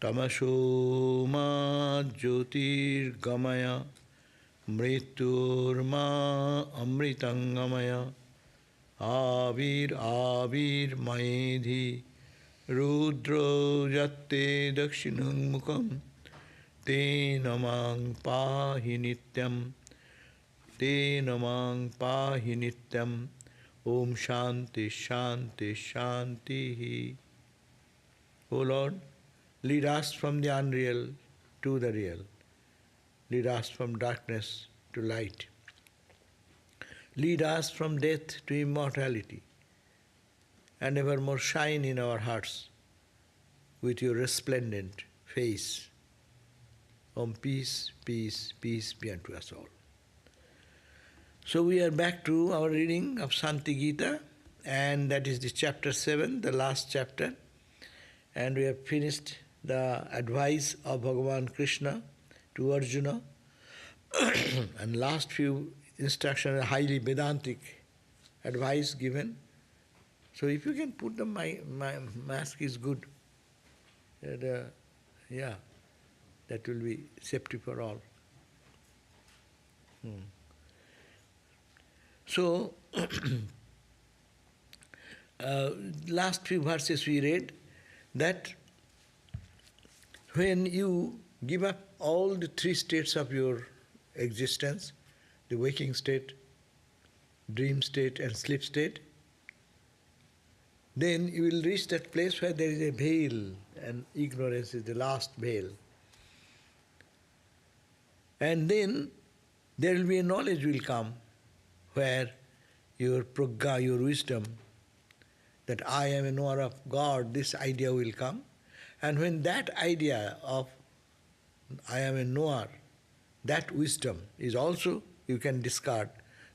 Tamasho ma jyotirgamaya mrityurma amritangamaya avir avir maedhi rudro jatte dakshinam mukham te namang pahi nityam om shanti shanti shanti. O Lord, lead us from the unreal to the real. Lead us from darkness to light. Lead us from death to immortality, and evermore shine in our hearts with your resplendent face. Om peace, peace, peace be unto us all. So we are back to our reading of Shanti Gita, and that is the chapter 7, the last chapter. And we have finished the advice of Bhagavan Krishna to Arjuna. And last few instructions are highly Vedantic advice given. So if you can put my mask is good. That will be safety for all. So, last few verses we read that when you give up all the three states of your existence, the waking state, dream state and sleep state, then you will reach that place where there is a veil, and ignorance is the last veil. And then there will be a knowledge will come where your pragya, your wisdom, that I am a knower of God, this idea will come. And when that idea of I am a knower, that wisdom is also you can discard,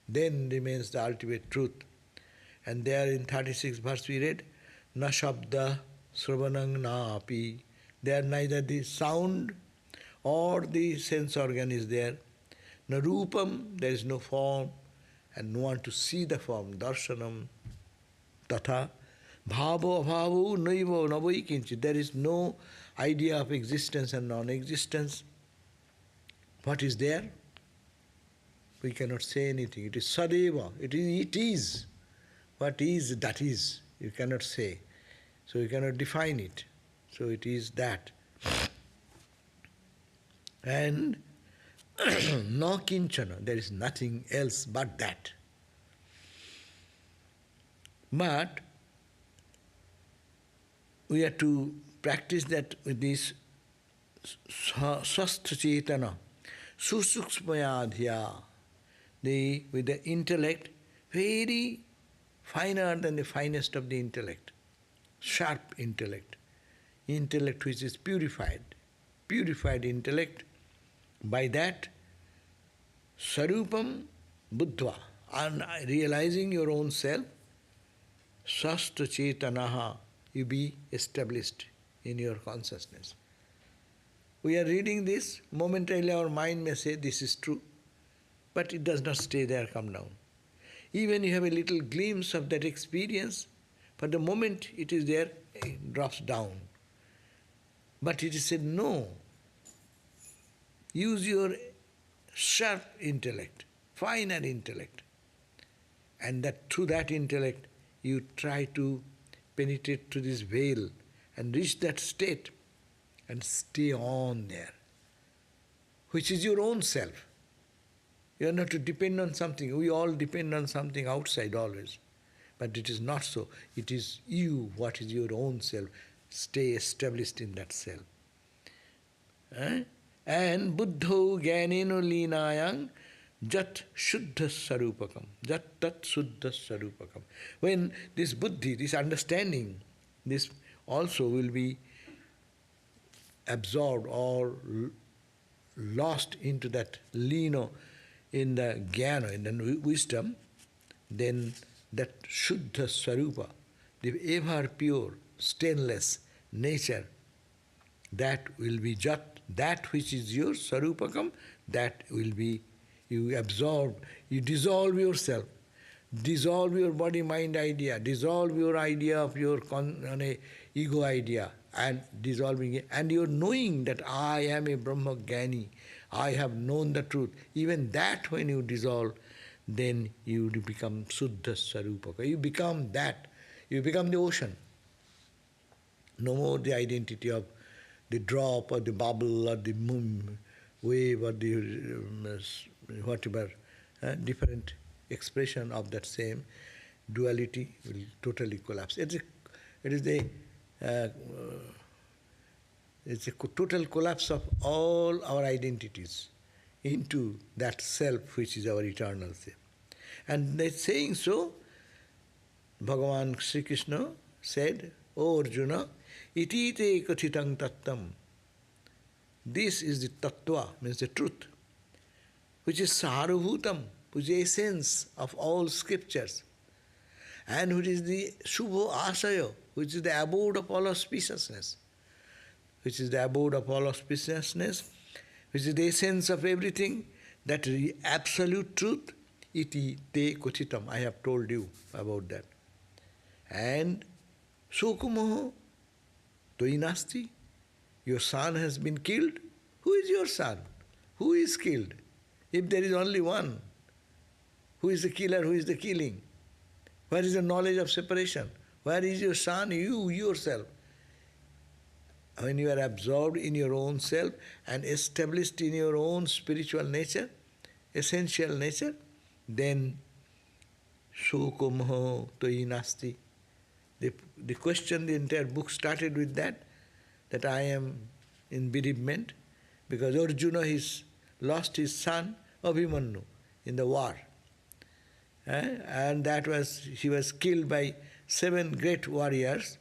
then remains the ultimate truth. And there in 36th verse we read, Na shabda sravanang na api. There neither the sound or the sense organ is there. Na rūpam, there is no form, and no one to see the form. Darshanam atha. Bhāva-bhareṇa naiva navai kinchit. There is no idea of existence and non-existence. What is there? We cannot say anything. It is sadeva. It is. What is, that is. You cannot say. So you cannot define it. So it is that. And no kinchana. There is nothing else but that. But we have to practice that with this sṛṣṭi-sthiti-nāśa-kartā, susukṣmaya-dhya, with the intellect, very finer than the finest of the intellect, sharp intellect which is purified intellect. By that, sarupam buddhva, and realizing your own self, sṛṣṭi-sthiti-nāśa, you be established in your consciousness. We are reading this, momentarily our mind may say this is true, but it does not stay there, come down. Even you have a little glimpse of that experience, but the moment it is there, it drops down. But it is said, no, use your sharp intellect, finer intellect, and that through that intellect you try to penetrate to this veil and reach that state and stay on there, which is your own self. You are not to depend on something. We all depend on something outside always. But it is not so. It is you, what is your own self. Stay established in that self. And buddho jnaneno līnāyaṃ jat śruddha sarupakam. Jat tat śruddha sarupakam. When this buddhi, this understanding, this also will be absorbed or lost into that lino, in the jnana, in the wisdom, then that śruddha sarupa, the ever pure, stainless nature, that will be jat, that which is your sarupakam, that will be, you absorb, you dissolve yourself, dissolve your body-mind idea, dissolve your idea of your ego idea, and dissolving it, and you're knowing that I am a Brahma Jnani, I have known the truth. Even that when you dissolve, then you become Suddha Sarupaka. You become that. You become the ocean. No more the identity of the drop or the bubble or the wave or the whatever, different expression of that same duality will totally collapse. It's a total collapse of all our identities into that self which is our eternal self. And by saying so, Bhagavan Sri Krishna said, O Arjuna, iti te kathitaṃ tattvam. This is the tattvā, means the truth, which is sāra-bhūtaṃ, which is the essence of all scriptures, and which is the shubha asaya, which is the abode of all auspiciousness, which is the abode of all auspiciousness, which is the essence of everything, that absolute truth, iti te kathitaṃ. I have told you about that. And sokumoho toi nasti. Your son has been killed. Who is your son? Who is killed? If there is only one, who is the killer, who is the killing? Where is the knowledge of separation? Where is your son? You yourself. When you are absorbed in your own self and established in your own spiritual nature, essential nature, then sokumoho toi nasti. The question, the entire book started with that I am in bereavement, because Arjuna lost his son Abhimanyu in the war. And he was killed by 7 great warriors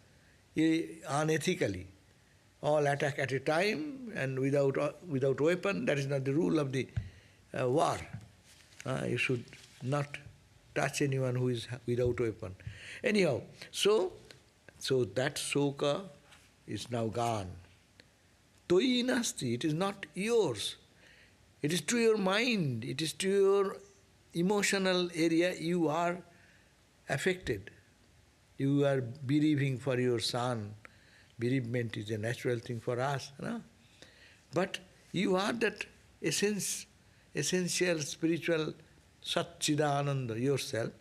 unethically. All attack at a time and without weapon. That is not the rule of the war. You should not touch anyone who is without weapon. Anyhow, so that soka is now gone. Toi nasti, it is not yours. It is to your mind, it is to your emotional area you are affected. You are bereaving for your son. Bereavement is a natural thing for us. No? But you are that essential spiritual Satchidananda yourself.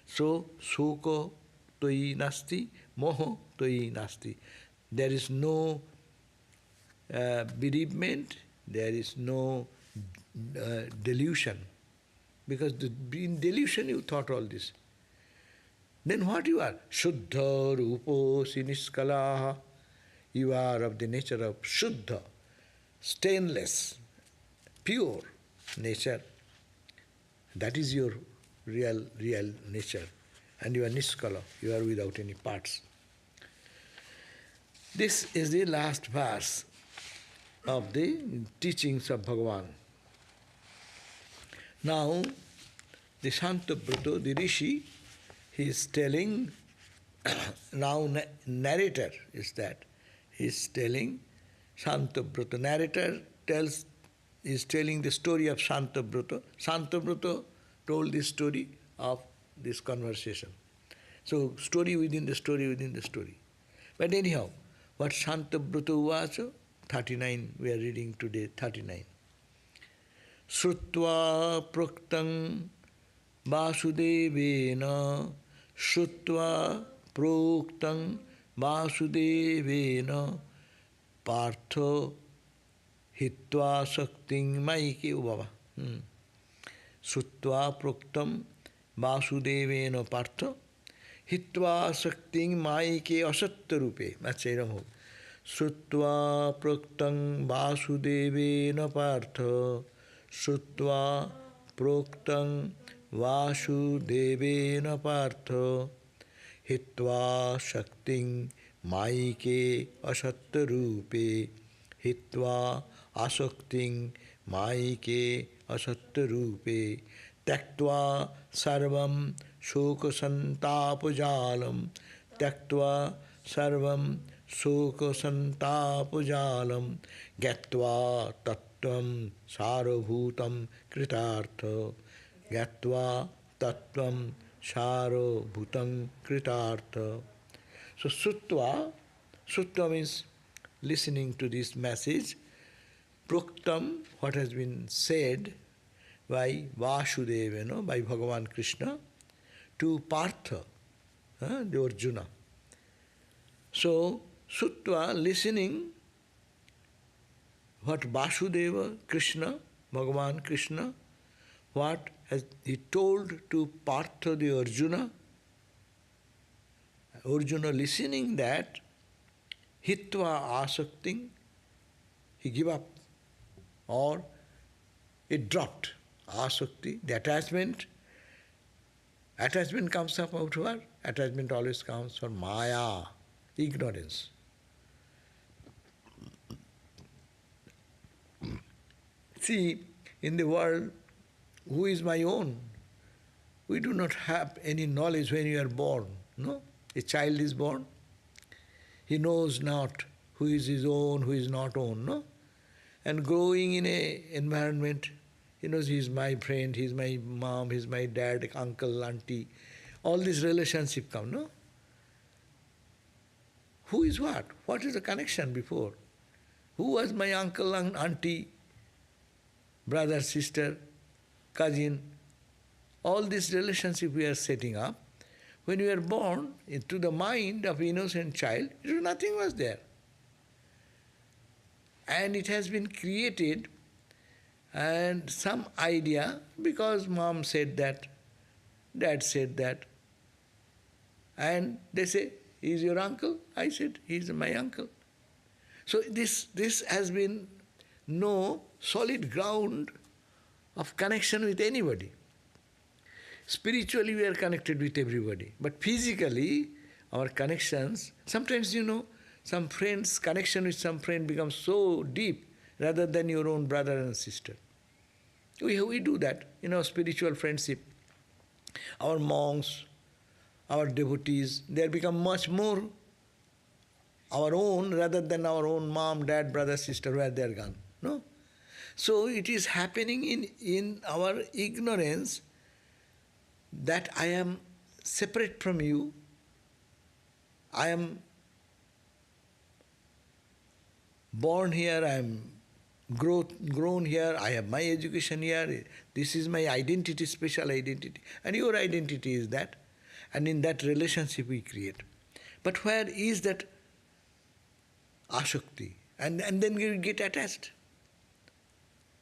So, soko toi nasti, moho toi nasti. There is no bereavement, there is no delusion. Because in delusion you thought all this. Then what you are? Shuddha rupo siniskalaha. You are of the nature of Shuddha, stainless, pure nature. That is your real nature. And you are niskala, you are without any parts. This is the last verse of the teachings of Bhagavan. Now, the Shantabrata, the Rishi, he is telling, now narrator is that, he is telling, Shantabrata, narrator is telling the story of Shantabrata. Shantabrata told the story of this conversation. So, story within the story within the story. But anyhow, what Shantabrata uvaca, 39, we are reading today, 39. śrutvā proktaṃ vāsudevena, śrutvā proktaṃ vāsudevena, pārthaḥ hitvā saktiṃ māyike ubhava. śrutvā proktaṃ vāsudevena pārthaḥ hitvā saktiṃ māyike asatyarūpe. Achairamo. śrutvā proktaṃ vāsudevena pārthaḥ śrutvā proktaṃ vāsudevena pārthaḥ hitvā saktiṃ māyike asatyarūpe hitvā asaktiṃ māyike asatyarūpe tyaktvā sarvaṃ śoka-santāpa-jālaṃ tyaktvā sarvaṃ śoka-santāpa-jālaṃ jñātvā tattvam sāra-bhūtaṃ kṛtārthaḥ jñātvā tattvam sāra-bhūtaṃ kṛtārthaḥ. So śrutvā means listening to this message, proktaṃ, what has been said by Vāsudevena, by Bhagavan Krishna, to pārthaḥ, the Arjuna. So, śrutvā, listening what Vāsudeva, Krishna, Bhagavan Krishna, what has he told to Partha the Arjuna. Arjuna listening that, hitvā asaktiṃ, he gave up, or it dropped. Asakti, the attachment. Attachment comes up out where? Attachment always comes from maya, ignorance. See, in the world, who is my own? We do not have any knowledge when you are born. No? A child is born. He knows not who is his own, who is not own. No? And growing in an environment, he knows he is my friend, he is my mom, he is my dad, uncle, auntie. All these relationships come, no? Who is what? What is the connection before? Who was my uncle, auntie, brother, sister, cousin? All this relationship we are setting up. When we are born into the mind of innocent child, nothing was there. And it has been created, and some idea, because mom said that, dad said that, and they say, he is your uncle? I said, he is my uncle. So this has been no solid ground of connection with anybody. Spiritually we are connected with everybody, but physically our connections, sometimes some friends, connection with some friend becomes so deep rather than your own brother and sister. We do that in our spiritual friendship. Our monks, our devotees, they become much more our own rather than our own mom, dad, brother, sister, where they are gone. No? So it is happening in our ignorance that I am separate from you, I am born here, I am grown here, I have my education here, this is my identity, special identity, and your identity is that, and in that relationship we create. But where is that asakti? And then we get attached.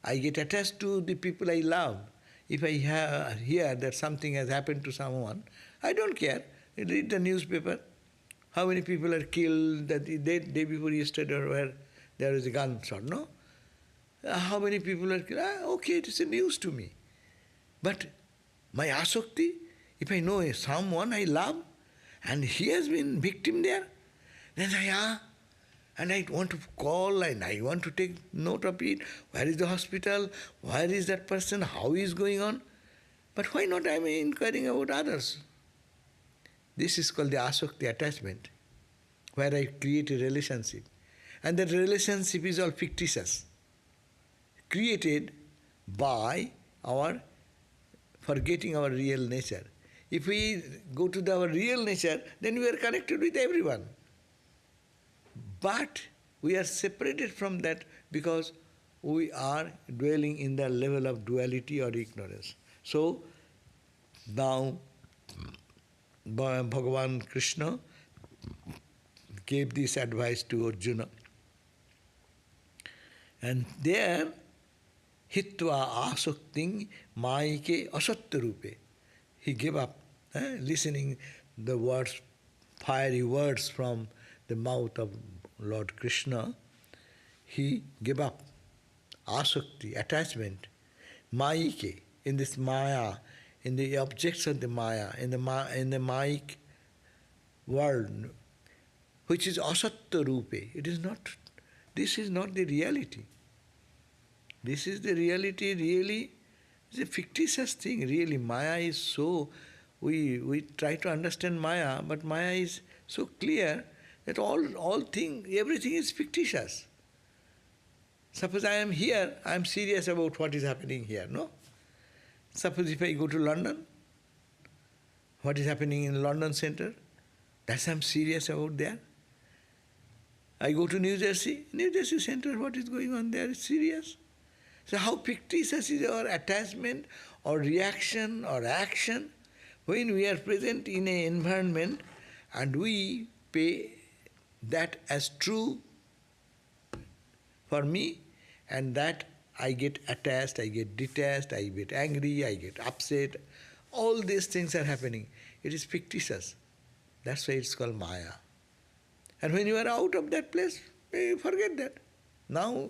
I get attached to the people I love. If I hear that something has happened to someone, I don't care. I read the newspaper. How many people are killed the day before yesterday where there was a gunshot, no? How many people are killed? Okay, it is a news to me. But my asakti, if I know someone I love and he has been victim there, then and I want to call and I want to take note of it. Where is the hospital? Where is that person? How is going on? But why not I am inquiring about others? This is called the asakti, attachment, where I create a relationship. And that relationship is all fictitious, created by our forgetting our real nature. If we go to our real nature, then we are connected with everyone. But we are separated from that because we are dwelling in the level of duality or ignorance. So now Bhagavan Krishna gave this advice to Arjuna. And there, hitvā asaktiṃ māyike satyarūpe. He gave up, listening the words, fiery words from the mouth of Lord Krishna. He gave up asakti, attachment, māyike, in this maya, in the objects of the maya, in the māyik world, which is satyarūpe. It is not, this is not the reality. This is the reality, really. It's a fictitious thing, really. Maya is so, we try to understand Maya, but Maya is so clear that everything is fictitious. Suppose I am here, I am serious about what is happening here, no? Suppose if I go to London, what is happening in London Center, that's I am serious about there. I go to New Jersey Center, what is going on there is serious. So how fictitious is our attachment or reaction or action when we are present in an environment and we pay that as true for me, and that I get attached, I get detached, I get angry, I get upset. All these things are happening. It is fictitious. That's why it's called Maya. And when you are out of that place, you forget that. Now,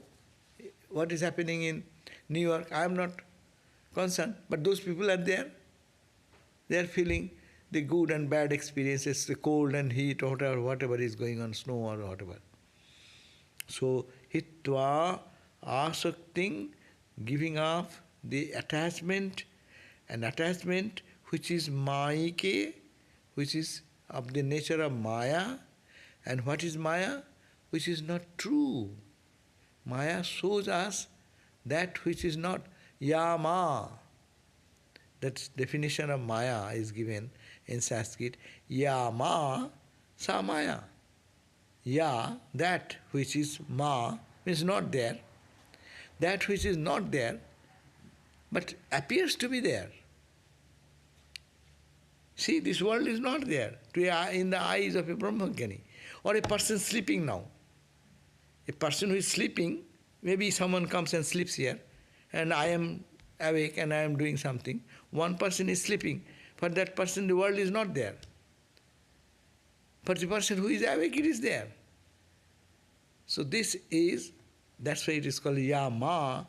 what is happening in New York, I am not concerned, but those people are there. They are feeling the good and bad experiences, the cold and heat, or whatever is going on, snow or whatever. So, hitvā, asaktiṃ, giving up the attachment, an attachment which is māyike, which is of the nature of Maya. And what is Maya? Which is not true. Maya shows us that which is not yama. That definition of Maya is given in Sanskrit. Yama sa Maya. Ya, that which is ma, means not there. That which is not there, but appears to be there. See, this world is not there in the eyes of a Brahmajnani. Or a person sleeping now. A person who is sleeping, maybe someone comes and sleeps here, and I am awake and I am doing something. One person is sleeping. For that person, the world is not there. For the person who is awake, it is there. So that's why it is called yama.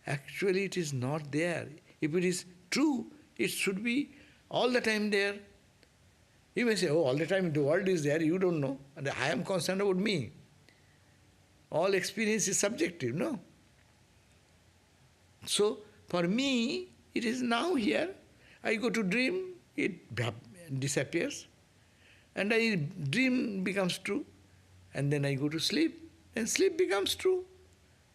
Actually, it is not there. If it is true, it should be all the time there. You may say, oh, all the time the world is there, you don't know. And I am concerned about me. All experience is subjective, no? So, for me, it is now here. I go to dream, it disappears. And dream becomes true. And then I go to sleep, and sleep becomes true.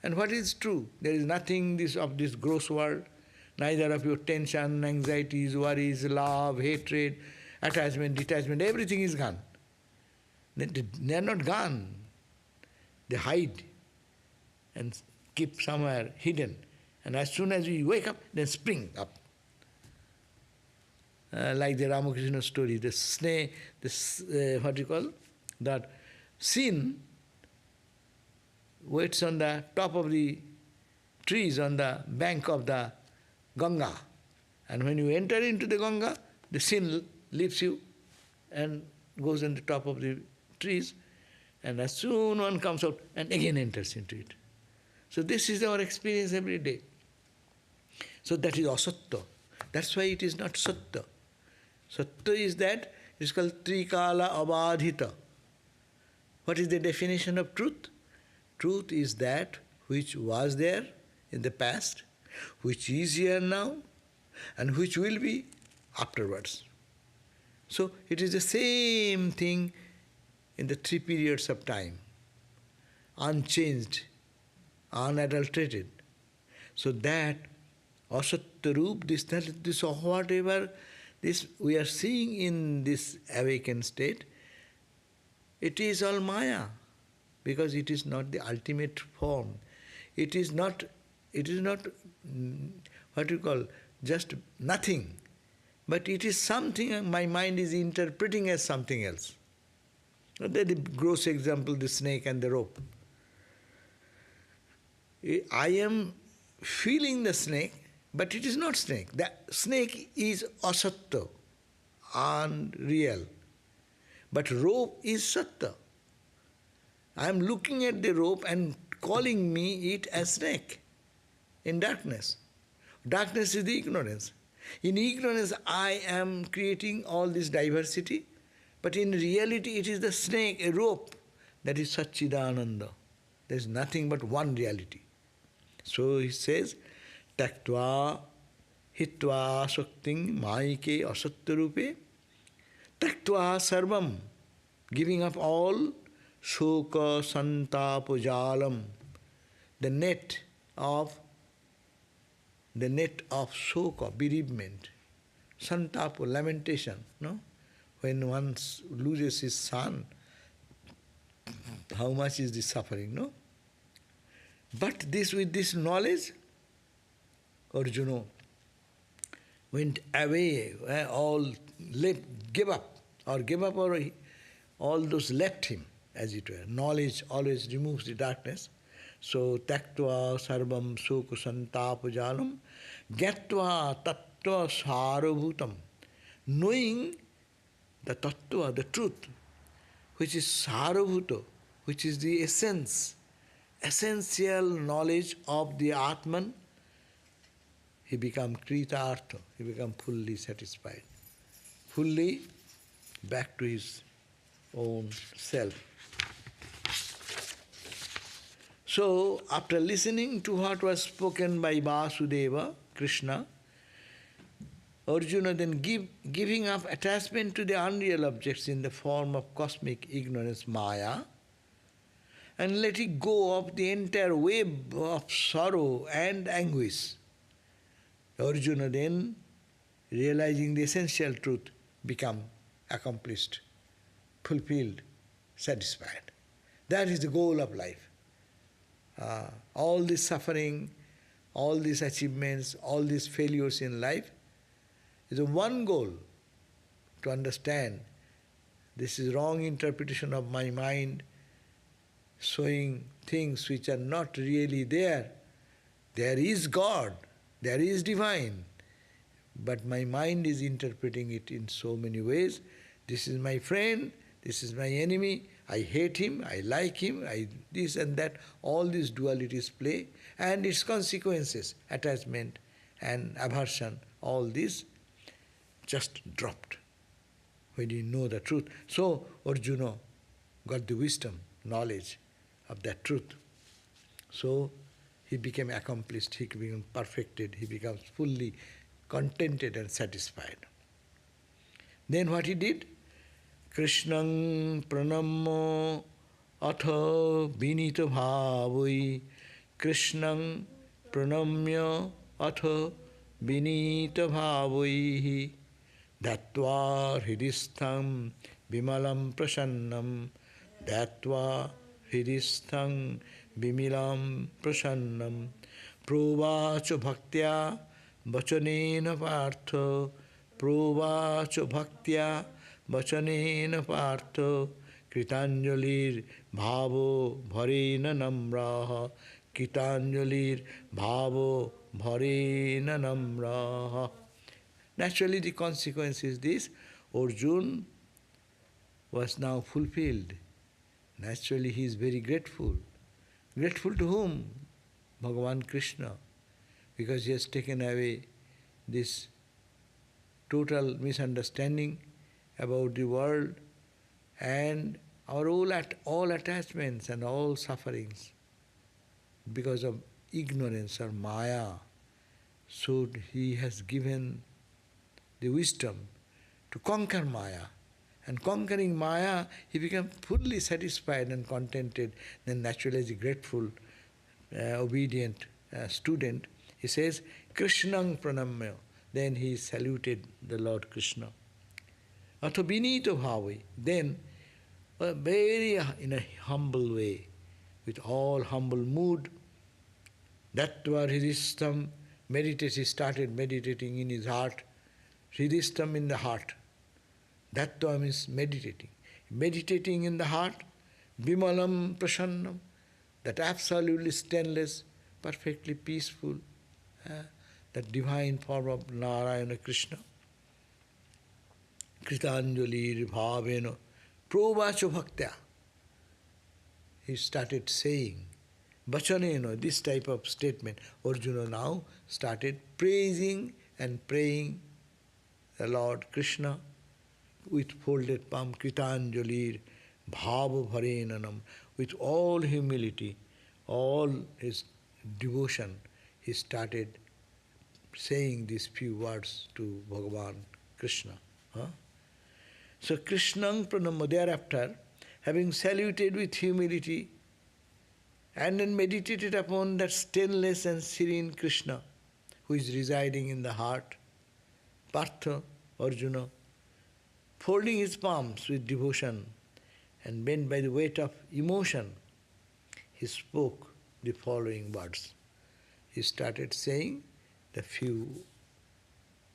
And what is true? There is nothing of this gross world, neither of your tension, anxieties, worries, love, hatred, attachment, detachment, everything is gone. They are not gone. They hide and keep somewhere hidden. And as soon as we wake up, then spring up. Like the Ramakrishna story, the snake, what do you call? That sin waits on the top of the trees on the bank of the Ganga. And when you enter into the Ganga, the sin leaves you and goes on the top of the trees, and as soon one comes out and again enters into it. So this is our experience every day. So that is asattva. That's why it is not sattva. Sattva is that, it is called trikala abadhita. What is the definition of truth? Truth is that which was there in the past, which is here now, and which will be afterwards. So it is the same thing in the three periods of time, unchanged, unadulterated. So that asatya-rūpa, this whatever this we are seeing in this awakened state, it is all Maya, because it is not the ultimate form. It is not what you call, just nothing. But it is something my mind is interpreting as something else. The gross example, the snake and the rope. I am feeling the snake, but it is not snake. The snake is asatya, unreal. But rope is satya. I am looking at the rope and calling it as snake in darkness. Darkness is the ignorance. In ignorance, I am creating all this diversity, but in reality, it is the snake, a rope, that is Satchidananda. There is nothing but one reality. So he says, tyaktvā, hitvā, saktiṃ, māyike, asatyarūpe, tyaktvā sarvaṃ, giving up all, śoka-santāpa-jālaṃ, the net of shoka, bereavement, santapa, lamentation, no? When one loses his son, how much is the suffering, no? But this, with this knowledge, Arjuna went away, gave up, or all those left him, as it were. Knowledge always removes the darkness. So, tyaktvā sarvaṃ śoka-santāpa-jālaṃ, jñātvā tattva sāra-bhūtaṃ. Knowing the tattva, the truth, which is sāra-bhūta, which is the essence, essential knowledge of the Atman, he became kṛtārthaḥ, he became fully satisfied, fully back to his own self. So, after listening to what was spoken by Vāsudeva, Krishna, Arjuna then giving up attachment to the unreal objects in the form of cosmic ignorance, Maya, and letting go of the entire web of sorrow and anguish. Arjuna then, realizing the essential truth, become accomplished, fulfilled, satisfied. That is the goal of life. All this suffering, all these achievements, all these failures in life is a one goal, to understand this is wrong interpretation of my mind, showing things which are not really there. There is God, there is divine, but my mind is interpreting it in so many ways. This is my friend, this is my enemy, I hate him, I like him, this and that, all these dualities play, and its consequences, attachment and aversion, all this just dropped when you know the truth. So Arjuna got the wisdom, knowledge of that truth. So he became accomplished, he became perfected, he becomes fully contented and satisfied. Then what he did? kṛṣṇaṃ praṇamya atha vinīta-bhāvair, kṛṣṇaṃ praṇamya atha vinīta-bhāvair, dhyātvā hridistham vimalam prasannam, dhyātvā hridistham vimalam prasannam, provaca bhaktya vachanena pārthaḥ, provaca bhaktya vachanena pārthaḥ, kṛtāñjalir bhāva-bhareṇa namraḥ, kṛtāñjalir bhāva-bhareṇa namraḥ. Naturally, the consequence is this: Arjuna was now fulfilled. Naturally, he is very grateful. Grateful to whom? Bhagavan Krishna, because he has taken away this total misunderstanding about the world and our all attachments and all sufferings because of ignorance or maya. So he has given the wisdom to conquer maya. And conquering maya, he became fully satisfied and contented. Then naturally, as a grateful, obedient student, he says, kṛṣṇaṃ praṇamya. Then he saluted the Lord Krishna. Atha vinīta-bhāvair. Then, very in a humble way, with all humble mood, dhyātvā hridistham, he started meditating in his heart. Hridistham in the heart. Dhyātvā means meditating. Meditating in the heart, vimalam prasannam, that absolutely stainless, perfectly peaceful, that divine form of Narayana Krishna. Kṛtāñjalir bhāvena provaca bhaktya. He started saying, vachanena, this type of statement. Arjuna now started praising and praying the Lord Krishna with folded palm, kṛtāñjalir bhāva-bhareṇa, with all humility, all his devotion, he started saying these few words to Bhagavan Krishna. So kṛṣṇaṃ praṇamya, thereafter, having saluted with humility and then meditated upon that stainless and serene Krishna who is residing in the heart, Partha, Arjuna, folding his palms with devotion, and bent by the weight of emotion, he spoke the following words. He started saying the few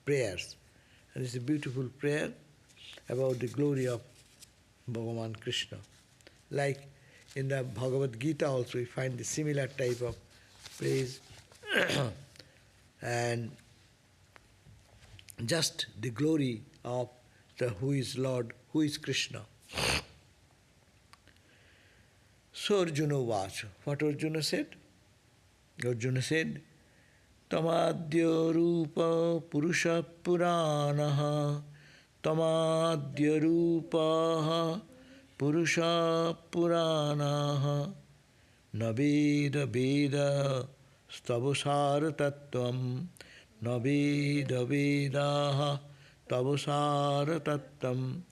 prayers. And it's a beautiful prayer about the glory of Bhagavan Krishna. Like in the Bhagavad Gita also we find the similar type of praise and just the glory of the who is Lord, who is Krishna. So Arjuna vacha. What Arjuna said? Arjuna said, ādya-rūpaḥ purusha purānaḥ ādya-rūpaḥ purusha purānaḥ na veda veda stava sāra-tattvam na veda veda stava sāra-tattvam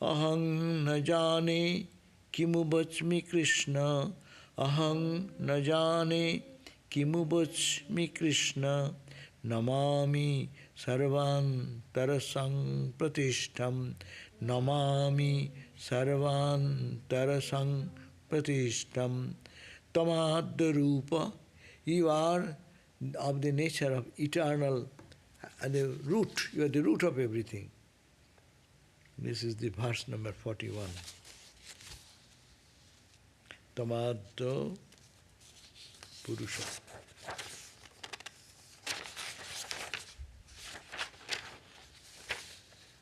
aham na jane kimu bachmi Krishna aham na jane kimu bachmi Krishna namami sarvāntara-sampratiṣṭham namami sarvāntara-sampratiṣṭham tam ādya-rūpaḥ. You are of the nature of eternal, the root, you are the root of everything. This is the verse number 41. Tam ādya purusha.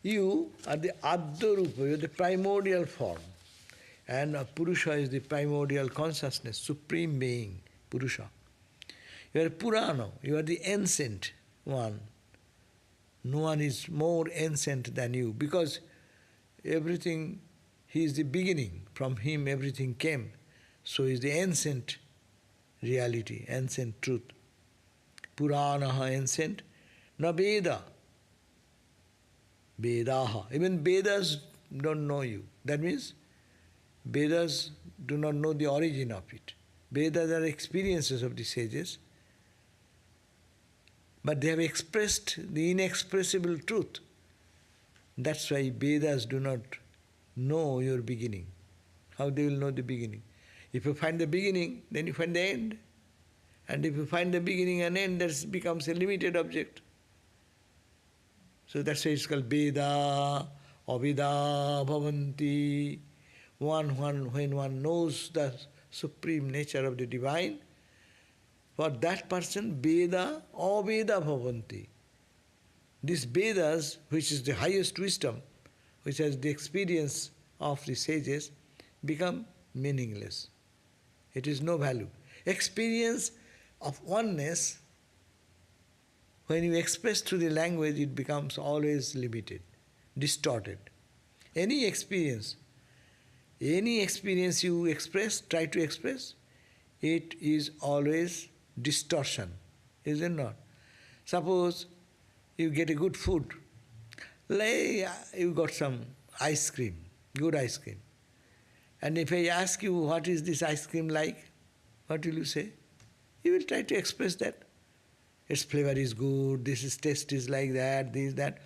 You are the ādya-rūpaḥ, you are the primordial form. And Purusha is the primordial consciousness, supreme being, Purusha. You are Purana, you are the ancient one. No one is more ancient than you, because everything, he is the beginning. From him everything came. So he is the ancient reality, ancient truth. Purānaha, ancient. Na Veda. Vedaha. Even Vedas don't know you. That means Vedas do not know the origin of it. Vedas are experiences of the sages, but they have expressed the inexpressible truth. That's why Vedas do not know your beginning. How they will know the beginning? If you find the beginning, then you find the end. And if you find the beginning and end, that becomes a limited object. So that's why it's called Veda, Avida, Bhavanti. When one knows the supreme nature of the divine, for that person, Veda, Aveda Bhavanti. These Vedas, which is the highest wisdom, which has the experience of the sages, become meaningless. It is no value. Experience of oneness, when you express through the language, it becomes always limited, distorted. Any experience you express, try to express, it is always distortion, is it not? Suppose you get a good food, like you got some ice cream, good ice cream. And if I ask you what is this ice cream like, what will you say? You will try to express that. Its flavor is good, this taste is like that, this, that.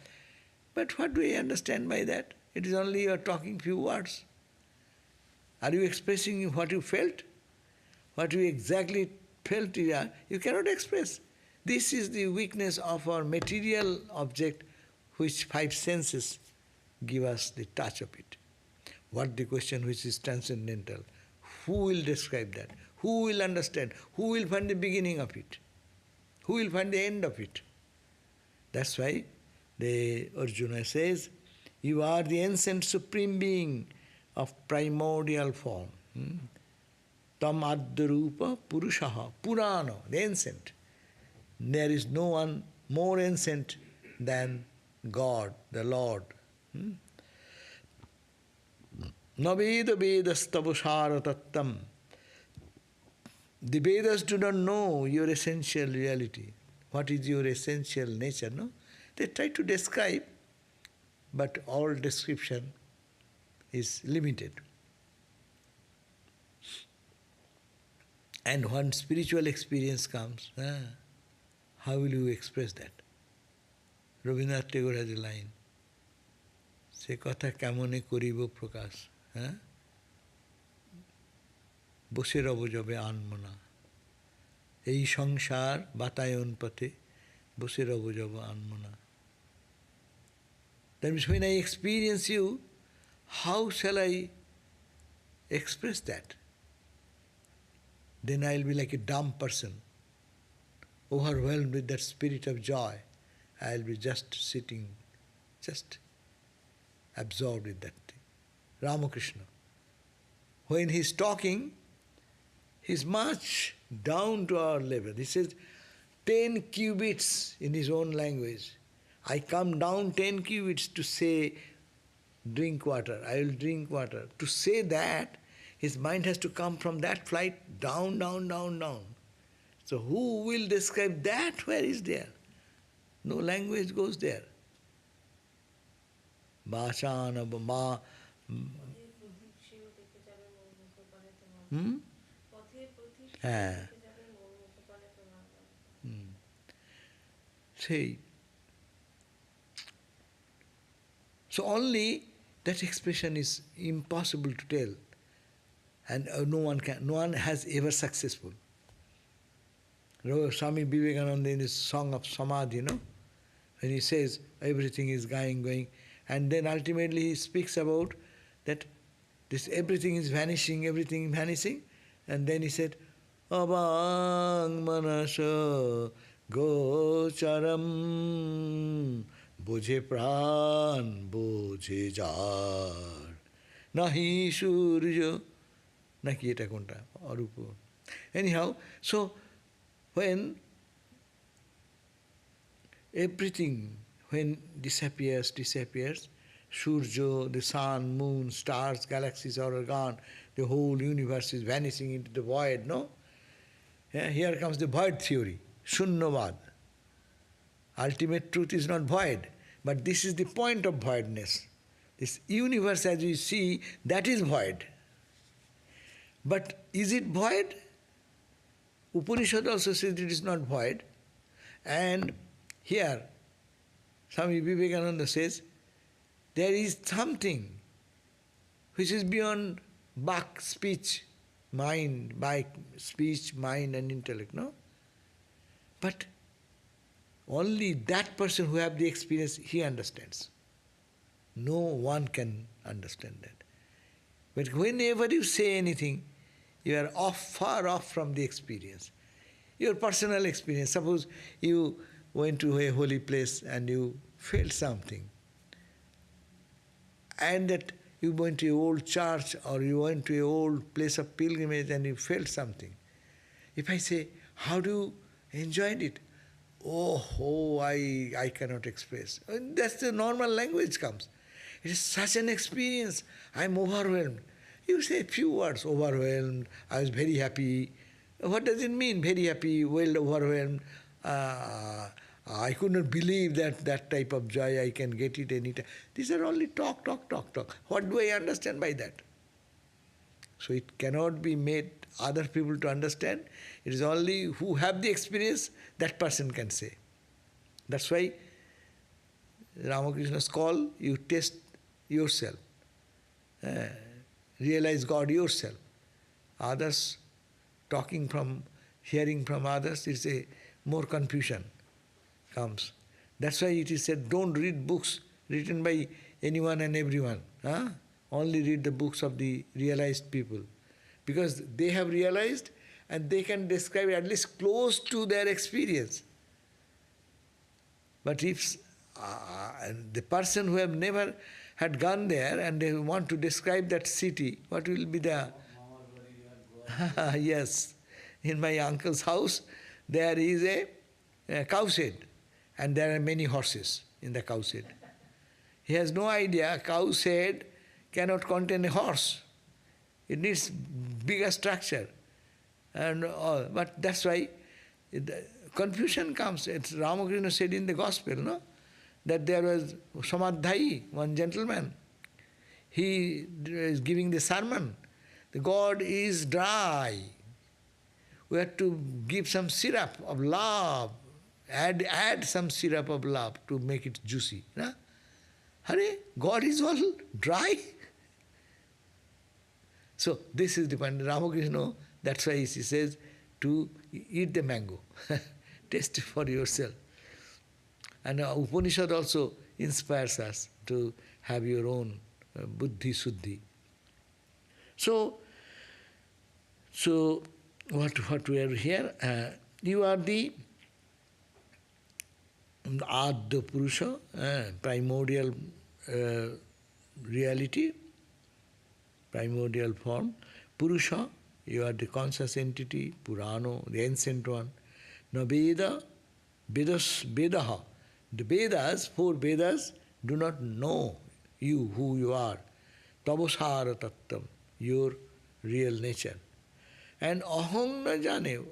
But what do I understand by that? It is only you are talking few words. Are you expressing what you felt? What you exactly felt, you cannot express. This is the weakness of our material object, which five senses give us the touch of it. What the question which is transcendental? Who will describe that? Who will understand? Who will find the beginning of it? Who will find the end of it? That's why the Arjuna says, you are the ancient supreme being of primordial form. Tam ādya-rūpaḥ purushaha, Purana, the ancient. There is no one more ancient than God, the Lord. Na veda veda stava sāra-tattvam. The Vedas do not know your essential reality. What is your essential nature, no? They try to describe, but all description is limited. And when spiritual experience comes, how will you express that? Rabindranath Tagore has a line, se kotha kamone koribo prakash. বসে রব যবে আনমনা, এই সংসার বাতায়ন পথে বসে রব যব আনমনা. That means when I experience you, how shall I express that? Then I will be like a dumb person, overwhelmed with that spirit of joy. I will be just sitting, just absorbed with that thing. Ramakrishna, when he is talking, he is much down to our level. He says 10 cubits in his own language. I come down 10 cubits to say, drink water, I will drink water. To say that, his mind has to come from that flight down, down, down, down. So who will describe that? Where is there? No language goes there. Bhashana, ma. Say. So only that expression is impossible to tell, and no one has ever successful. Swami Vivekananda in his song of Samadhi, when he says everything is going, and then ultimately he speaks about that this everything is vanishing, and then he said, Abang manasa gocharam বোঝে প্রাণ বোঝে যার নাহি সূর্য নাকি এটা কোনটা Arup. Anyhow, so when everything disappears, Surjo, the sun, moon, stars, galaxies are gone, the whole universe is vanishing into the void, no? Yeah, here comes the void theory, Shunyavad. Ultimate truth is not void, but this is the point of voidness. This universe as we see, that is void. But is it void? Upanishad also says it is not void. And here, Swami Vivekananda says, there is something which is beyond speech, mind and intellect, no? But only that person who have the experience, he understands. No one can understand that. But whenever you say anything, you are far off from the experience. Your personal experience. Suppose you went to a holy place and you felt something. And that you went to an old church or you went to an old place of pilgrimage and you felt something. If I say, how do you enjoy it? I cannot express. That's the normal language comes. It is such an experience. I am overwhelmed. You say a few words, overwhelmed, I was very happy. What does it mean, very happy, well overwhelmed? I could not believe that type of joy, I can get it anytime. These are only talk. What do I understand by that? So it cannot be made other people to understand. It is only who have the experience, that person can say. That's why Ramakrishna's call, you test yourself. Realize God yourself. Others, hearing from others, it's a more confusion comes. That's why it is said, don't read books written by anyone and everyone. Only read the books of the realized people. Because they have realized and they can describe at least close to their experience. But if the person who have never had gone there and they want to describe that city, what will be the... Yes, in my uncle's house there is a cow shed and there are many horses in the cow shed. He has no idea a cow shed cannot contain a horse. It needs bigger structure. But that's why confusion comes. It's Ramakrishna said in the gospel, no? That there was Samadhayi, one gentleman. He is giving the sermon. The God is dry. We have to give some syrup of love. Add some syrup of love to make it juicy. No? Hare, God is all dry. So this is the point. Ramakrishna, that's why he says to eat the mango. Taste it for yourself. And Upanishad also inspires us to have your own buddhi suddhi. So what we are here, you are the ādya-purusha, primordial reality, primordial form. Purusha, you are the conscious entity, Purano, the ancient one. Now Vedaha, the Vedas, 4 Vedas, do not know you, who you are. Tava sāra-tattvam, your real nature. And aham na jane,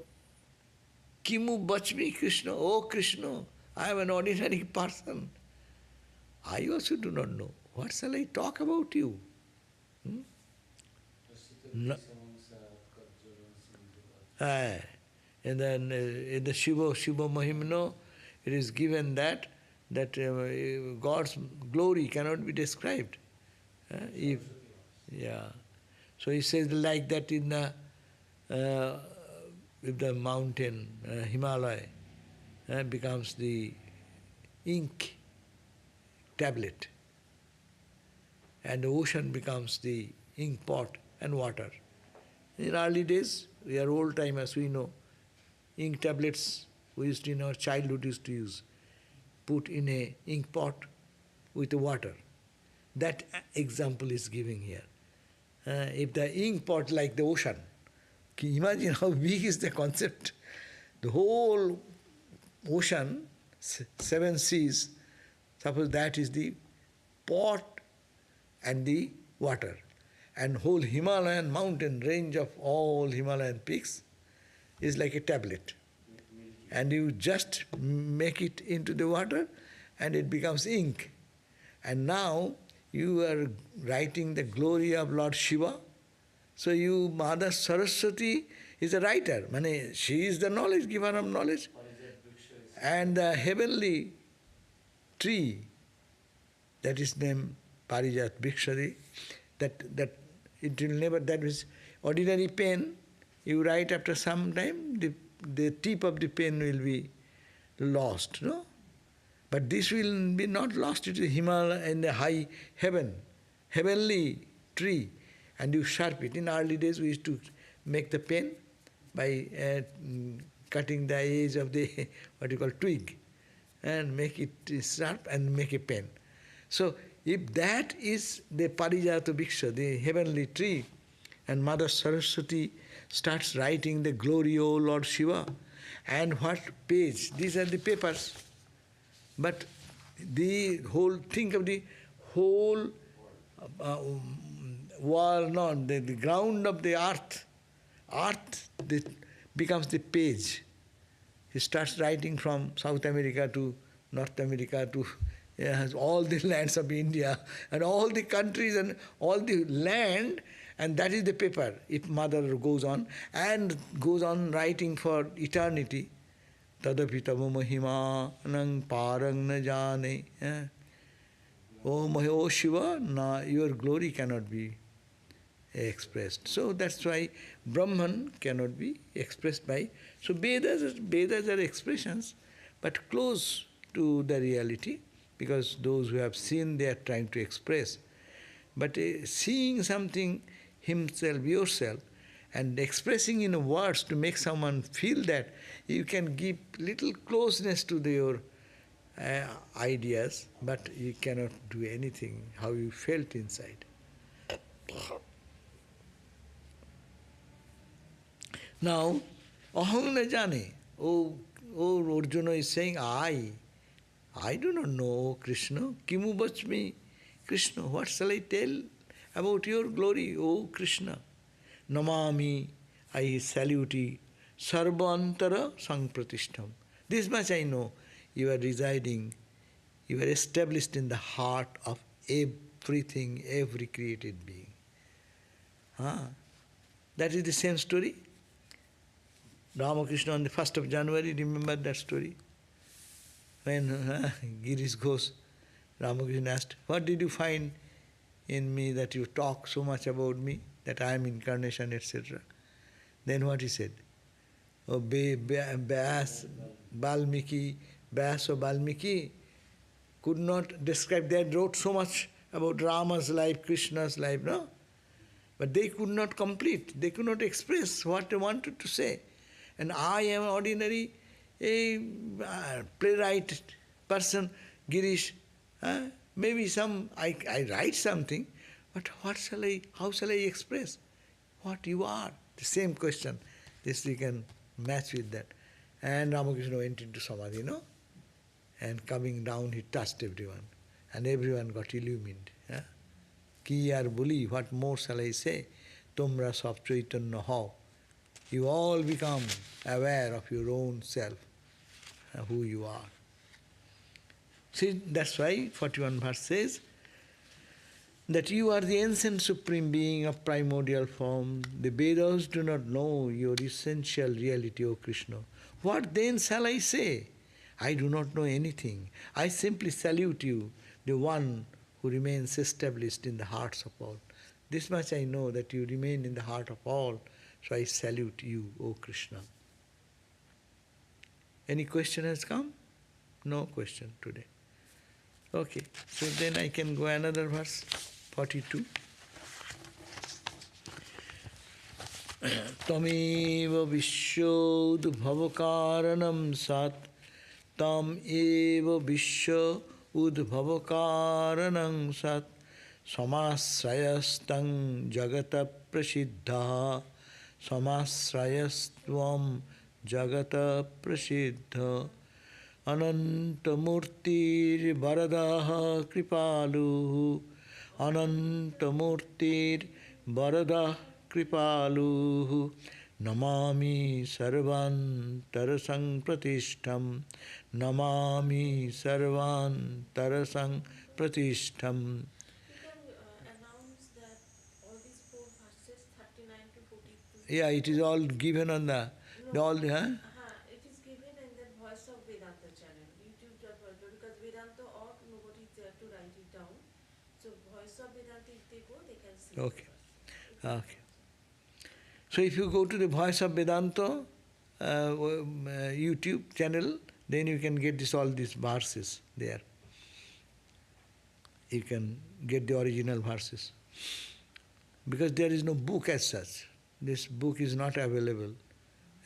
kimu bachmi Krishna, oh Krishna, I am an ordinary person. I also do not know. What shall I talk about you? No. And then in the Shiva Mahimno, it is given that God's glory cannot be described. So he says like that in if the mountain, Himalaya, becomes the ink tablet, and the ocean becomes the ink pot and water. In early days, we are old timers, we know, ink tablets we used in our childhood used to use, put in a ink pot with the water. That example is giving here. If the ink pot like the ocean, can you imagine how big is the concept? The whole ocean, 7 seas, suppose that is the pot and the water. And whole Himalayan mountain range of all Himalayan peaks is like a tablet. And you just make it into the water and it becomes ink. And now you are writing the glory of Lord Shiva. So you, Mother Saraswati, is a writer. She is the knowledge, giver of knowledge. And the heavenly tree, that is named Parijat Bhikshari, that it will never, that is ordinary pen, you write after some time, the tip of the pen will be lost, no? But this will be not lost, it is Himalaya in the high heaven, heavenly tree, and you sharp it. In early days we used to make the pen by cutting the edge of the, what you call, twig, and make it sharp and make a pen. So if that is the Parijata Bhiksha, the heavenly tree, and Mother Saraswati starts writing the glory, O Lord Shiva, and what page? These are the papers. But the whole, think of the whole wall, no, the ground of the earth becomes the page. He starts writing from South America to North America to all the lands of India and all the countries and all the land, and that is the paper. If Mother goes on and goes on writing for eternity, tadapi tava mahima nang parang na jane. Oh Shiva, your glory cannot be expressed. So that's why Brahman cannot be expressed by. So Vedas are expressions, but close to the reality, because those who have seen, they are trying to express. But seeing something himself, yourself, and expressing in words to make someone feel that, you can give little closeness to your ideas, but you cannot do anything how you felt inside. Now, aham na jane. Oh, Arjuna is saying, I do not know Krishna. Kimu bachmi Krishna. What shall I tell about your glory, O Krishna? Namami, I salute sarvāntara-sampratiṣṭham. This much I know. You are residing, you are established in the heart of everything, every created being. That is the same story. Ramakrishna on the 1st of January, remember that story? When Girish Ghosh, Ramakrishna asked, what did you find in me that you talk so much about me? that I am incarnation, etc. Then what he said? Oh, Valmiki could not describe. They wrote so much about Rama's life, Krishna's life, no? But they could not complete, they could not express what they wanted to say. And I am ordinary playwright person, Girish. Maybe I write something, but how shall I express what you are? The same question. This we can match with that. And Ramakrishna went into Samadhi, no? And coming down, he touched everyone. And everyone got illumined. Ki ar boli, what more shall I say? Tumra sab chaitanya hao. You all become aware of your own self, who you are. See, that's why 41 verse says that you are the ancient supreme being of primordial form. The Vedas do not know your essential reality, O Krishna. What then shall I say? I do not know anything. I simply salute you, the one who remains established in the hearts of all. This much I know, that you remain in the heart of all, so I salute you, O Krishna. Any question has come? No question today. Okay, so then I can go another verse, 42. Tameva viśvodbhava-kāraṇaṃ sat tam eva viśvodbhava-kāraṇaṃ sat samasrayastang jagata prasiddha samasrayastvam jagata prasiddha ananta-mūrtir varadah kripaluh ananta-mūrtir varadah kripaluh namami sarvāntara-sampratiṣṭham namami sarvāntara-sampratiṣṭham. Announce that all these four verses 39 to 42. Yeah, it is all given on the all the It is given in the Voice of Vedanta channel, YouTube, because Vedanta.org, nobody is there to write it down. So Voice of Vedanta, if they go, they can see. Okay. Okay. So if you go to the Voice of Vedanta YouTube channel, then you can get all these verses there. You can get the original verses. Because there is no book as such. This book is not available.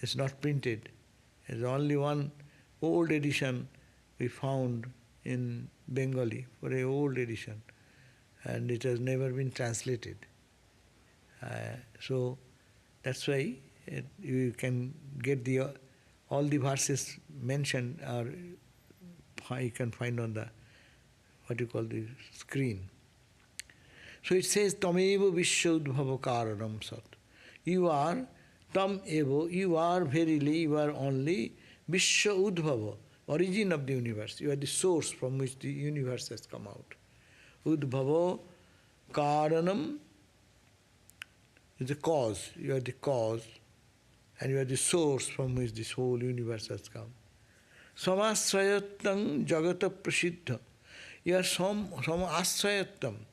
It's not printed. There's only one old edition we found in Bengali, for an old edition. And it has never been translated. So that's why you can get all the verses mentioned, or you can find on the, what you call, the screen. So it says, Tameva viśvodbhava-kāraṇaṃ sat. You are, tam evo, you are verily, you are only viśvodbhava, origin of the universe. You are the source from which the universe has come out. Udbhava-kāraṇaṃ is the cause. You are the cause, and you are the source from which this whole universe has come. Samasrayattam jagata prasiddha. You are samasrayattam.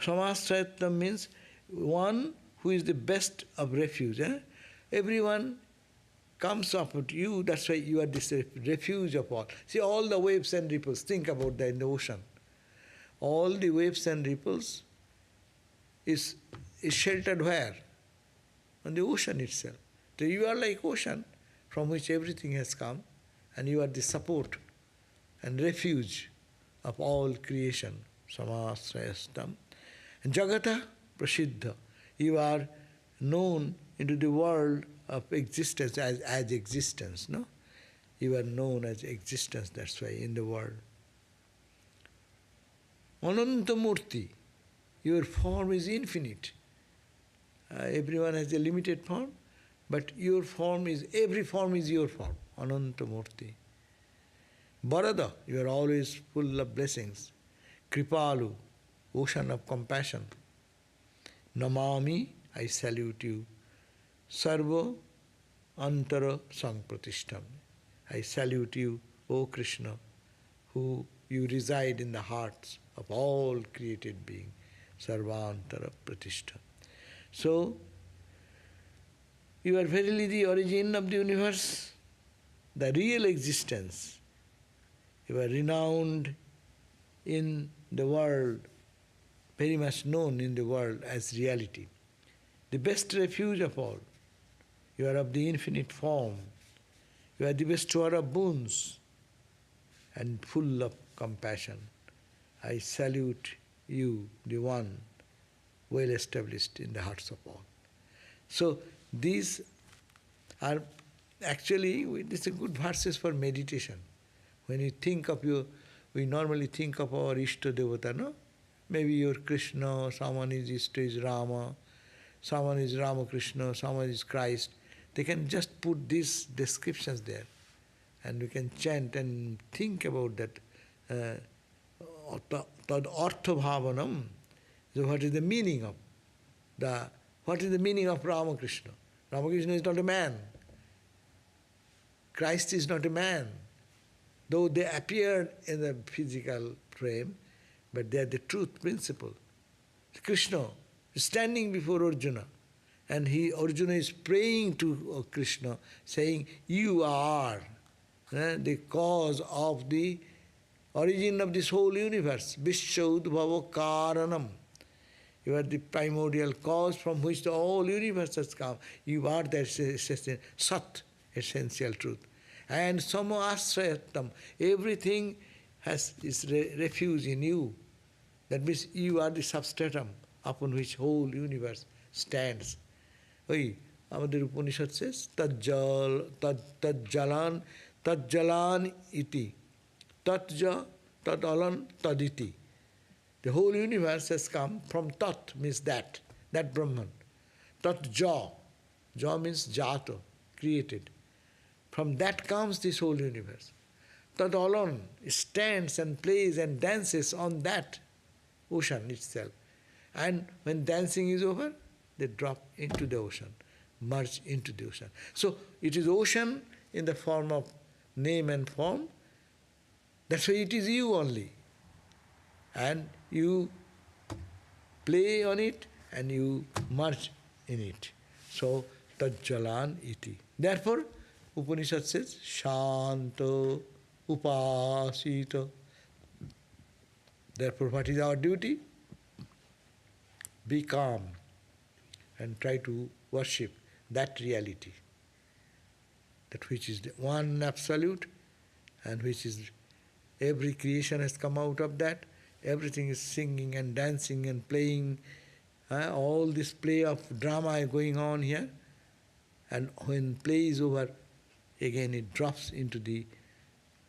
Samasrayattam means one who is the best of refuge. Everyone comes up to you, that's why you are this refuge of all. See, all the waves and ripples, think about that in the ocean. All the waves and ripples is sheltered where? On the ocean itself. So you are like ocean from which everything has come, and you are the support and refuge of all creation. Samasrayastam. And Jagata Prasiddha. You are known into the world of existence as existence, no? You are known as existence, that's why, in the world. Ananta-mūrtir. Your form is infinite. Everyone has a limited form, but your form is, every form is your form. Ananta-mūrtir. Varada, you are always full of blessings. Kripalu, ocean of compassion. Namami, I salute you. Sarvāntara-sampratiṣṭham. I salute you, O Krishna, who you reside in the hearts of all created beings. Sarvāntara-sampratiṣṭham. So, you are verily the origin of the universe, the real existence. You are renowned in the world, very much known in the world as reality. The best refuge of all. You are of the infinite form. You are the bestower of boons and full of compassion. I salute you, the one well established in the hearts of all. So these are actually, these are good verses for meditation. When you think of we normally think of our Ishta Devata, no? Maybe your Krishna, someone is Ishta is Rama, someone is Ramakrishna, someone is Christ. They can just put these descriptions there, and we can chant and think about that. Tad artha-bhāvanam. So what is the meaning of Ramakrishna? Ramakrishna is not a man. Christ is not a man. Though they appeared in the physical frame, but they are the truth principle. Krishna is standing before Arjuna, and Arjuna is praying to Krishna, saying, you are the cause of the origin of this whole universe, viśvodbhava-kāraṇaṃ. You are the primordial cause from which the whole universe has come. You are the sat, essential truth. And samā-asrayattam, everything is refuge in you. That means you are the substratum upon which whole universe stands. Amader Upanishad says, tad-jalan iti. Tat-ja, tad-alan, tad-iti. The whole universe has come from tat, means that Brahman. Tat-ja, ja means jato, created. From that comes this whole universe. Tad-alan stands and plays and dances on that ocean itself. And when dancing is over, they drop into the ocean, merge into the ocean. So it is ocean in the form of name and form. That's why it is you only. And you play on it and you merge in it. So, tad-jalan iti. Therefore, Upanishad says, Shanta upasita. Therefore, what is our duty? Be calm and try to worship that reality, that which is the one absolute and which is every creation has come out of that. Everything is singing and dancing and playing. All this play of drama is going on here. And when play is over, again it drops into the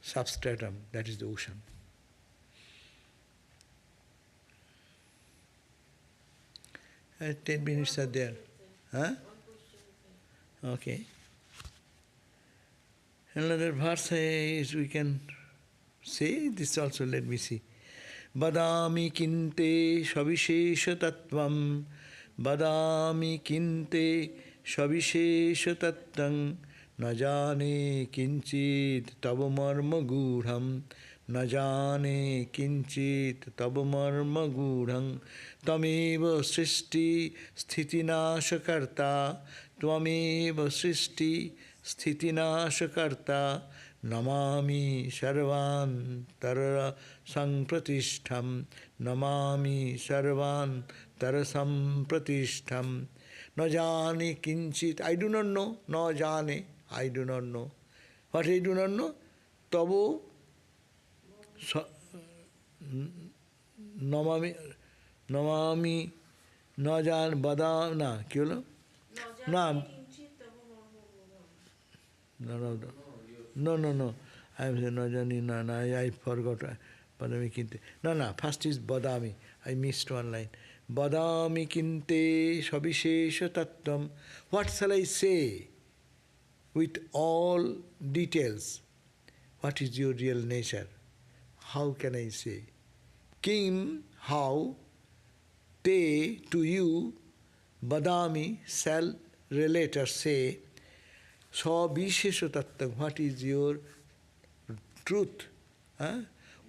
substratum, that is the ocean. 10 minutes are there. Huh? Okay. Another verse is we can say this also, let me see. Vadami kinte saviśeṣa-tattvaṃ, vadami kinte saviśeṣa-tattvaṃ, na jane kinchit tava marma gūಢam, na jane kinchit tava marma gūಢam, tameva sṛṣṭi-sthiti-nāśa-kartā, tvameva sṛṣṭi-sthiti-nāśa-kartā, namami sarvāntara-sampratiṣṭham, namami sarvāntara-sampratiṣṭham, na jane kinchit, I do not know, na jane, I do not know. What I do not know? Tabo namami na jane bada na, kya na? No. I am saying Najani, I forgot. Badami kinte. No. First is Badami. I missed one line. Badami kinte saviśeṣa-tattvaṃ. What shall I say with all details? What is your real nature? How can I say? Kim, how, te, to you, Badami, shall relate or say, saviśeṣa-tattvaṃ, what is your truth?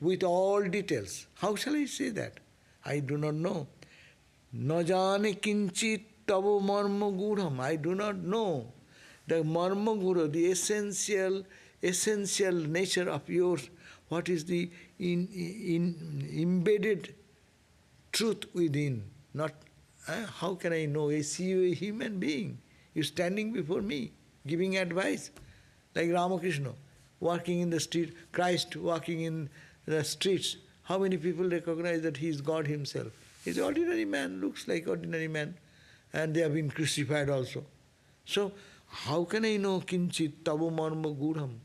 With all details. How shall I say that? I do not know. Na jane kinchit tava marma gurham. I do not know the marma guru, the essential nature of yours, what is the embedded truth within. Not, how can I know? I see you a human being. You're standing before me, giving advice. Like Ramakrishna, walking in the street, Christ walking in the streets. How many people recognize that he is God himself? He's an ordinary man, looks like ordinary man. And they have been crucified also. So, how can I know kinchit tava marma gurham?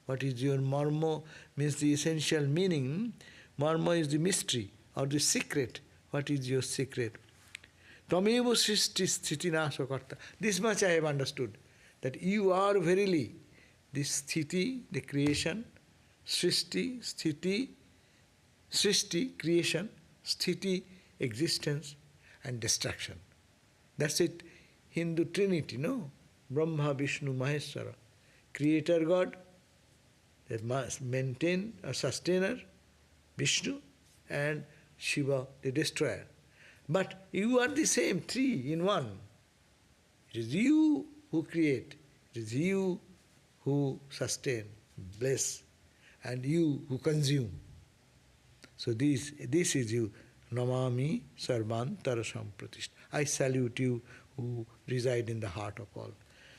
What is your marma? Means the essential meaning. Marma is the mystery or the secret. What is your secret? Tameva sṛṣṭi-sthiti-nāśa-kartā. This much I have understood. That you are verily the sthiti, the creation, sṛṣṭi, creation, sthiti, existence, and destruction. That's it. Hindu Trinity, no? Brahma, Vishnu, Maheshwara. Creator God, that must maintain a sustainer, Vishnu, and Shiva, the destroyer. But you are the same, three in one. It is you who create, it is you who sustain, bless, and you who consume. So this is you. Namami sarvāntara-sampratiṣṭham. I salute you who reside in the heart of all.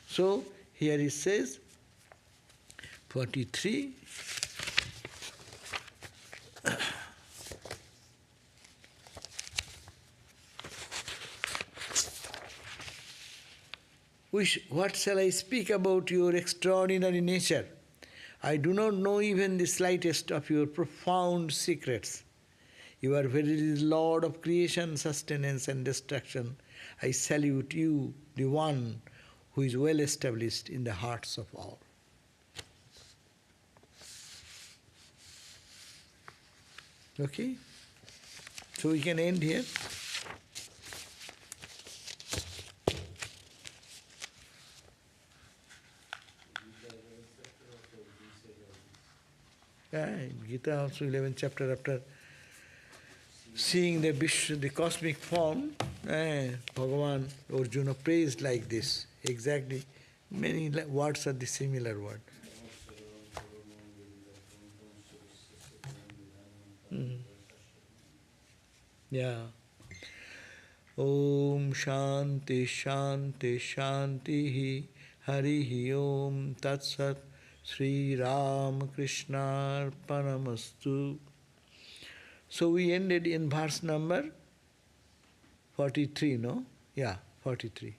So here it says, 43. What shall I speak about your extraordinary nature? I do not know even the slightest of your profound secrets. You are verily the Lord of creation, sustenance and destruction. I salute you, the one who is well established in the hearts of all. Okay? So we can end here. In Gita also 11th chapter, after seeing the cosmic form, Bhagavan, Arjuna praised like this. Exactly. Many words are the similar word. Yeah. Om Shanti Shanti Shanti Harihi Om Tat Sat Sri Ram Krishnarpanamastu. So we ended in verse number 43, no? Yeah, 43.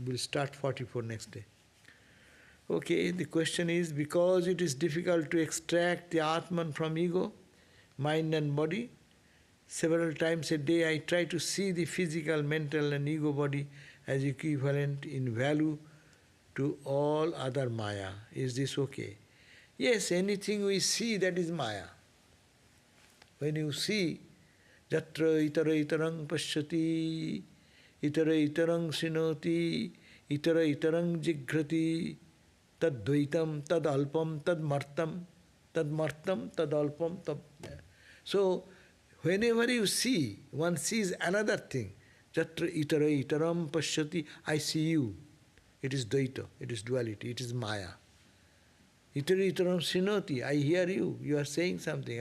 We'll start 44 next day. Okay, the question is, because it is difficult to extract the Atman from ego, mind and body, several times a day I try to see the physical, mental and ego body as equivalent in value to all other Maya. Is this okay? Yes, anything we see, that is Maya. When you see, yatra itara-itarang pashyati, itara-itarang srinoti, itara-itarang jighrati, tad-dvaitam, tad-alpam, tad-martam, tad-martam, tad-alpam, tad... So, whenever you see, one sees another thing. Yatra itara-itaram pashyati, I see you. It is dvaita, it is duality, it is Maya. Itara-itaram srinoti, I hear you, you are saying something.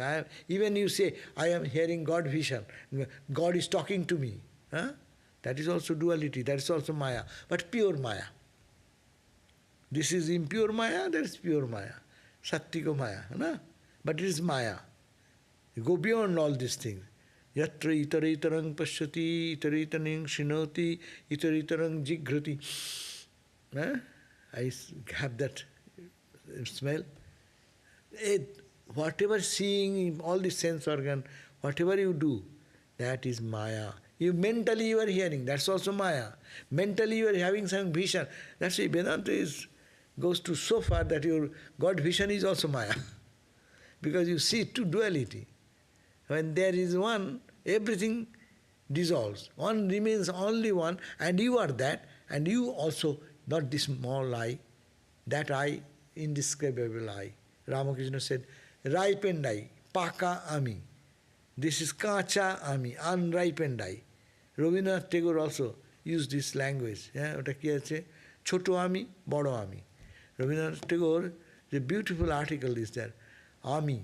Even you say, I am hearing God vision, God is talking to me. Huh? That is also duality, that is also Maya, but pure Maya. This is impure Maya, that is pure Maya. Sattika Maya, no? But it is Maya. You go beyond all these things. Yatra itara-itarang pashyati, itara-itarang srinoti, itara-itarang jighrati. Huh? I have that smell. Whatever seeing, all the sense organ, whatever you do, that is Maya. Mentally you are hearing, that's also Maya. Mentally you are having some vision. That's why Vedanta goes to so far that your God vision is also Maya. Because you see two duality. When there is one, everything dissolves. One remains only one, and you are that, and you also, not this small I, that I, indescribable I. Ramakrishna said, ripened I, paka ami. This is kacha ami, unripened I. Rabindranath Tagore also used this language. Ota ki ache? Choto ami, bodo ami. Rabindranath Tagore, the beautiful article is there. Ami,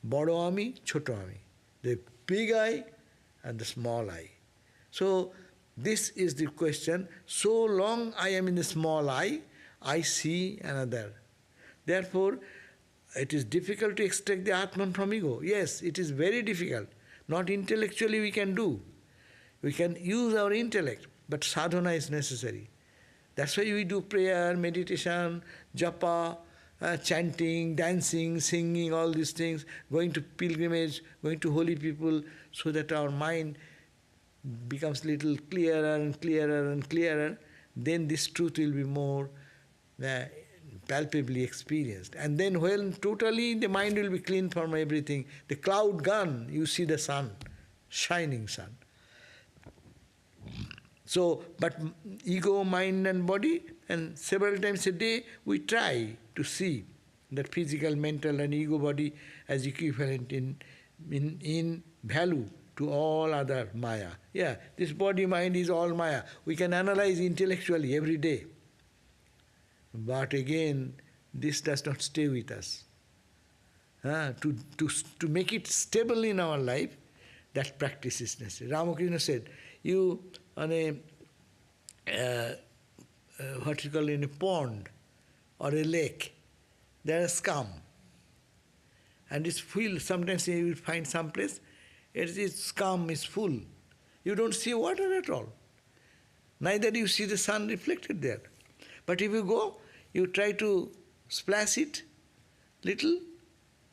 bodo ami, choto ami. The big I and the small I. So, this is the question. So long I am in the small I see another. Therefore, it is difficult to extract the Atman from ego. Yes, it is very difficult. Not intellectually we can do. We can use our intellect, but sadhana is necessary. That's why we do prayer, meditation, japa, chanting, dancing, singing, all these things, going to pilgrimage, going to holy people, so that our mind becomes little clearer and clearer and clearer. Then this truth will be more palpably experienced. And then when totally the mind will be clean from everything, the cloud gone, you see the sun, shining sun. So, but ego, mind and body, and several times a day we try to see that physical, mental and ego body as equivalent in value to all other maya. Yeah, this body, mind is all maya. We can analyze intellectually every day. But again, this does not stay with us. To make it stable in our life, that practice is necessary. Ramakrishna said, you on what you call in a pond or a lake, there is scum. And it's full. Sometimes you will find some place, its scum is full. You don't see water at all. Neither do you see the sun reflected there. But if you go, you try to splash it little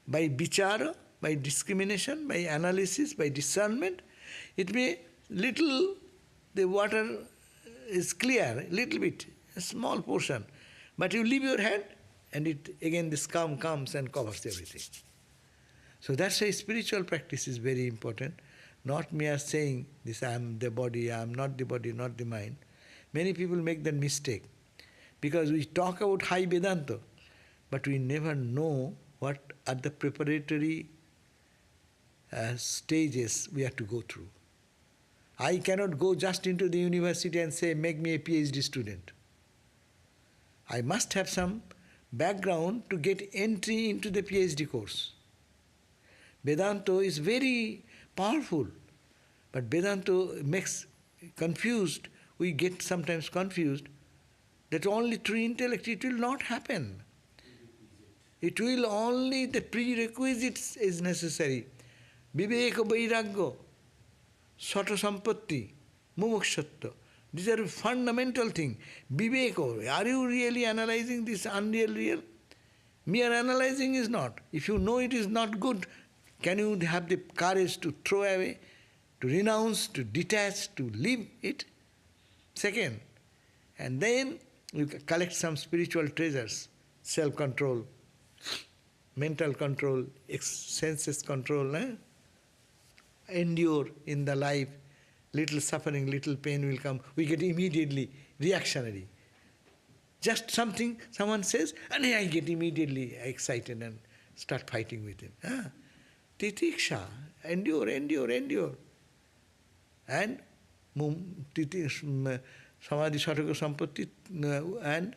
by vichara, by discrimination, by analysis, by discernment. It may little, the water is clear, a little bit, a small portion. But you leave your hand and it again the scum comes and covers everything. So that's why spiritual practice is very important. Not mere saying this, I am the body, I am not the body, not the mind. Many people make that mistake. Because we talk about high Vedanta, but we never know what are the preparatory stages we have to go through. I cannot go just into the university and say, make me a PhD student. I must have some background to get entry into the PhD course. Vedanta is very powerful, but Vedanta makes confused, we get sometimes confused, that only through intellect it will not happen. It will only, the prerequisites is necessary. Viveka vairagya, sṛṣṭi-sampatti, mumukṣattva. These are fundamental things. Viveka, are you really analyzing this unreal real? Mere analyzing is not. If you know it is not good, can you have the courage to throw away, to renounce, to detach, to leave it? Second, and then you collect some spiritual treasures, self-control, mental control, senses control, endure in the life, little suffering, little pain will come, we get immediately reactionary. Just something someone says, and I get immediately excited and start fighting with him. Titiksha, endure, endure, endure. And samadhi sattva-sampatti and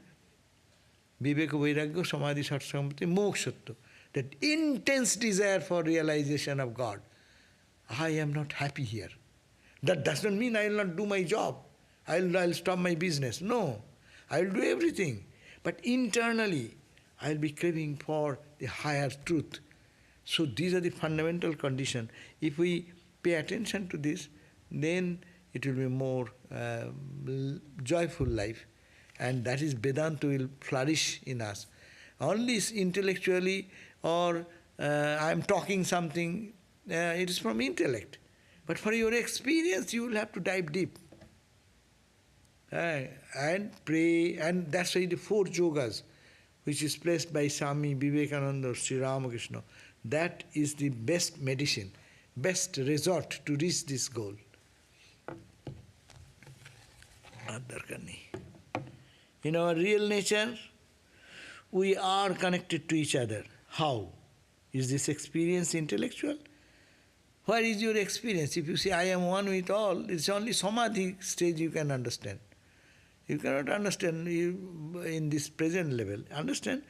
viveka vairagya samadhi sattva-sampatti mokshattva. That intense desire for realization of God. I am not happy here. That does not mean I will not do my job. I will stop my business. No. I will do everything. But internally, I will be craving for the higher truth. So these are the fundamental conditions. If we pay attention to this, then it will be more joyful life. And that is Vedanta will flourish in us. Only intellectually or I am talking something, it is from intellect. But for your experience, you will have to dive deep. And pray, and that's why the 4 yogas, which is placed by Swami Vivekananda, Sri Ramakrishna, that is the best medicine, best resort to reach this goal. In our real nature, we are connected to each other. How? Is this experience intellectual? Where is your experience? If you say, I am one with all, it's only samadhi stage you can understand. You cannot understand in this present level. Understand?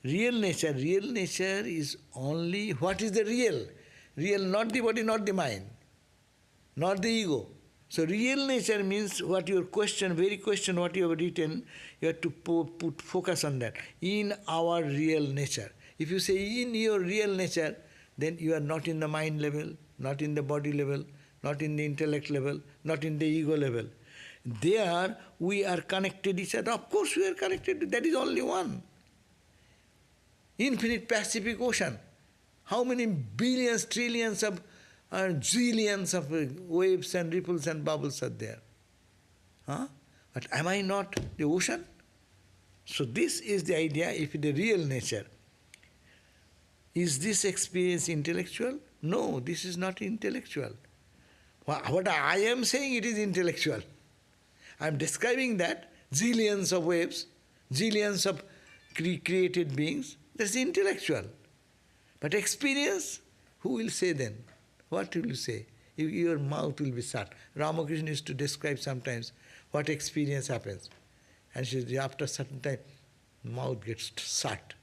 Real nature is only what is the real. Real, not the body, not the mind, not the ego. So real nature means what your question, very question what you have written, you have to put focus on that. In our real nature. If you say in your real nature, then you are not in the mind level, not in the body level, not in the intellect level, not in the ego level. There we are connected each other. Of course we are connected. That is only one. Infinite Pacific Ocean. How many billions, trillions of zillions of waves and ripples and bubbles are there? Huh? But am I not the ocean? So this is the idea, if the real nature. Is this experience intellectual? No, this is not intellectual. What I am saying, it is intellectual. I am describing that, zillions of waves, zillions of created beings, that's intellectual. But experience, who will say then? What will you say? Your mouth will be shut. Ramakrishna used to describe sometimes what experience happens. And she says, after a certain time, mouth gets shut.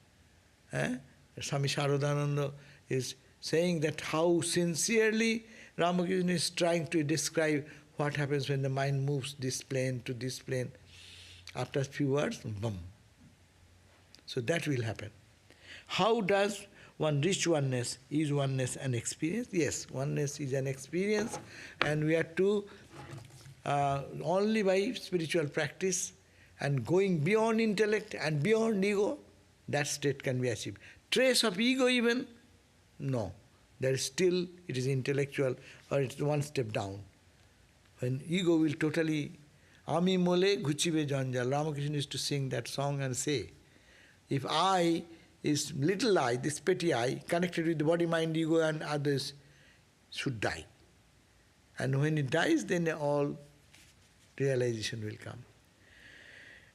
Swami Sarvadevananda is saying that how sincerely Ramakrishna is trying to describe what happens when the mind moves this plane to this plane. After a few words, boom. So that will happen. How does one reach oneness? Is oneness an experience? Yes, oneness is an experience, and we are to only by spiritual practice and going beyond intellect and beyond ego, that state can be achieved. Trace of ego even? No. There is still, it is intellectual, or it's one step down. When ego will totally, Ami mole ghuchibe janjal. Ramakrishna used to sing that song and say, if I is little I, this petty I, connected with the body, mind, ego and others, should die. And when it dies, then all realization will come.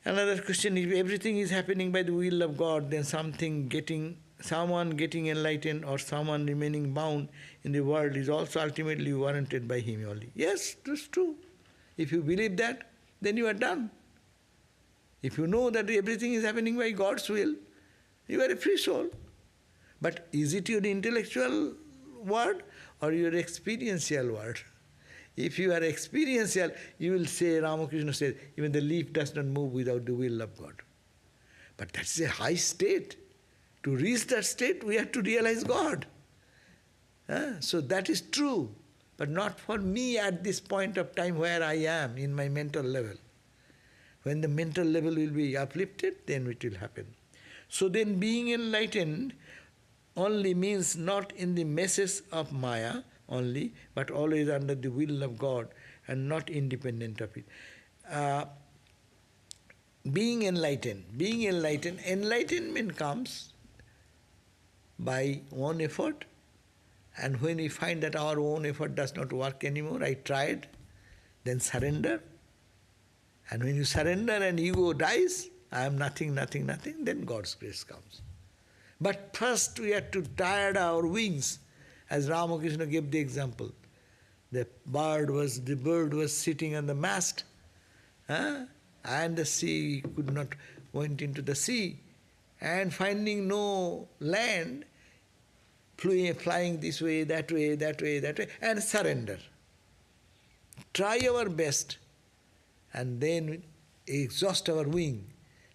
Another question, if everything is happening by the will of God, then someone getting enlightened or someone remaining bound in the world is also ultimately warranted by him only. Yes, that's true. If you believe that, then you are done. If you know that everything is happening by God's will, you are a free soul. But is it your intellectual word or your experiential word? If you are experiential, you will say, Ramakrishna says, even the leaf does not move without the will of God. But that's a high state. To reach that state, we have to realize God. So that is true, but not for me at this point of time where I am in my mental level. When the mental level will be uplifted, then it will happen. So then being enlightened only means not in the meshes of Maya only, but always under the will of God and not independent of it. Being enlightened, enlightenment comes by own effort, and when we find that our own effort does not work anymore, I tried, then surrender. And when you surrender and ego dies, I am nothing, then God's grace comes. But first we have to tire our wings, as Ramakrishna gave the example. The bird was sitting on the mast, and the sea could not went into the sea, and finding no land, flying this way, that way, and surrender. Try our best, and then exhaust our wing,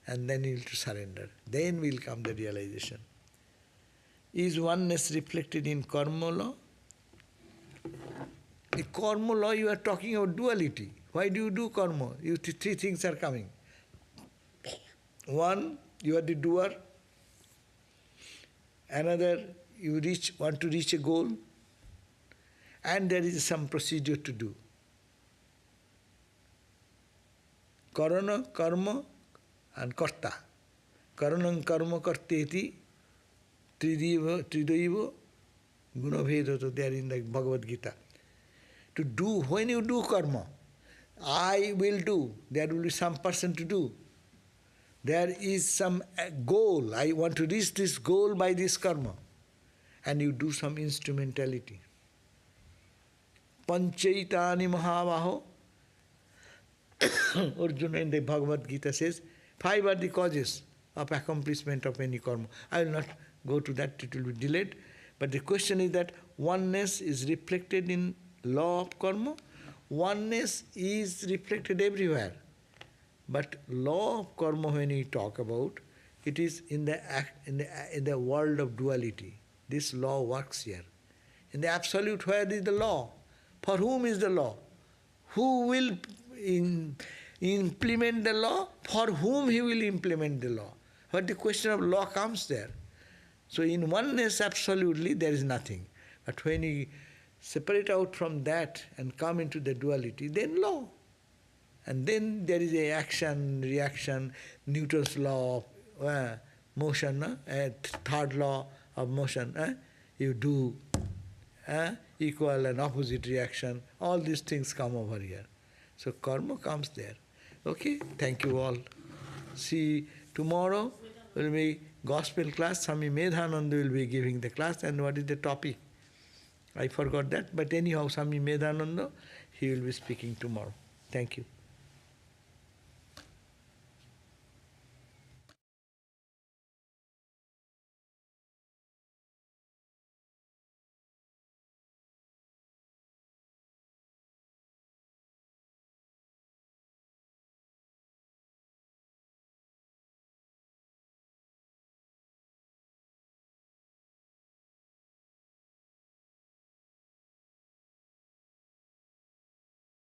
and then we'll surrender. Then will come the realization. Is oneness reflected in karma law? In karma law, you are talking about duality. Why do you do karma? Three things are coming. One, you are the doer. Another, you want to reach a goal. And there is some procedure to do. Karana, karma, and karta. Karanam karma karteti tridaiva gunabheda, there in the Bhagavad Gita. To do, when you do karma, I will do, there will be some person to do. There is some goal, I want to reach this goal by this karma. And you do some instrumentality. panchaitani mahabaho. Arjuna in the Bhagavad Gita says, 5 are the causes of accomplishment of any karma. I will not go to that, it will be delayed. But the question is that oneness is reflected in law of karma. Oneness is reflected everywhere. But law of karma, when we talk about, it is in the world of duality. This law works here. In the absolute, where is the law? For whom is the law? Who will implement the law? For whom he will implement the law? But the question of law comes there. So in oneness, absolutely, there is nothing. But when you separate out from that and come into the duality, then law. And then there is a action, reaction, Newton's law of motion, third law of motion. You do equal and opposite reaction. All these things come over here. So karma comes there. Okay, thank you all. See, tomorrow will be gospel class. Swami Medhananda will be giving the class. And what is the topic? I forgot that. But anyhow, Swami Medhananda, he will be speaking tomorrow. Thank you.